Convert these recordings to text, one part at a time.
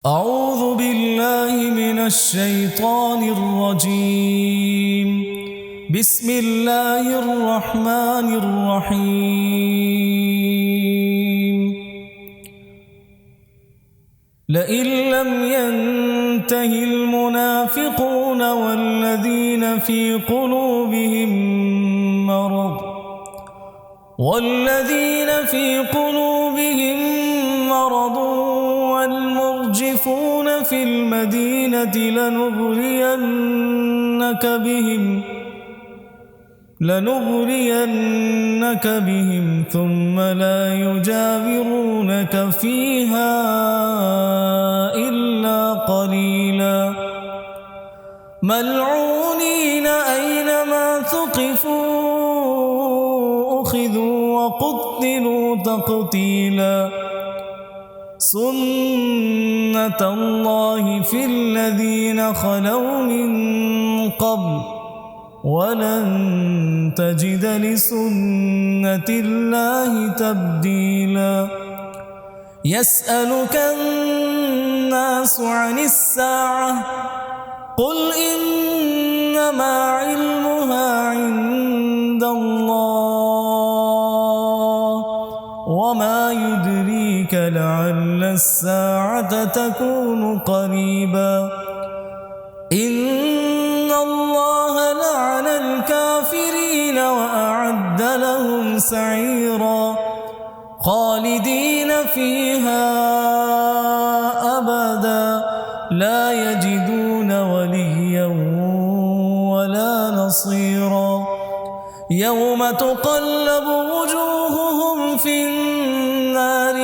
أعوذ بالله من الشيطان الرجيم. بسم الله الرحمن الرحيم. لئن لم ينته المنافقون والذين في قلوبهم مرض والمرجفون في المدينة لنغرينك بهم ثم لا يجاورونك فيها إلا قليلا ملعونين أينما ثقفوا أخذوا وقتلوا تقتيلا سنة الله في الذين خلوا من قبل ولن تجد لسنة الله تبديلا يسألك الناس عن الساعة قل إنما علمها عند الله وما يدريك لعل الساعة تكون قريبا إن الله لعن الكافرين وأعد لهم سعيرا خالدين فيها أبدا لا يجدون وليا ولا نصيرا يوم تقلب وجوههم في النار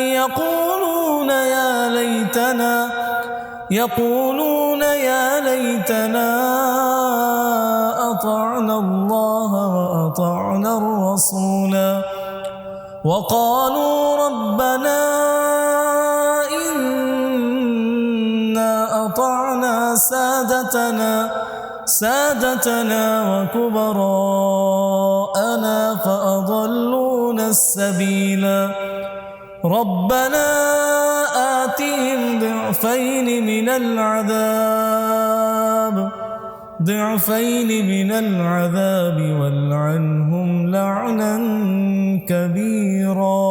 يقولون يا ليتنا أطعنا الله وأطعنا الرسولا وقالوا ربنا إنا أطعنا سادتنا وكبراءنا فأضلونا السبيلا ربنا آتهم ضعفين من العذاب والعنهم لعنا كبيرا.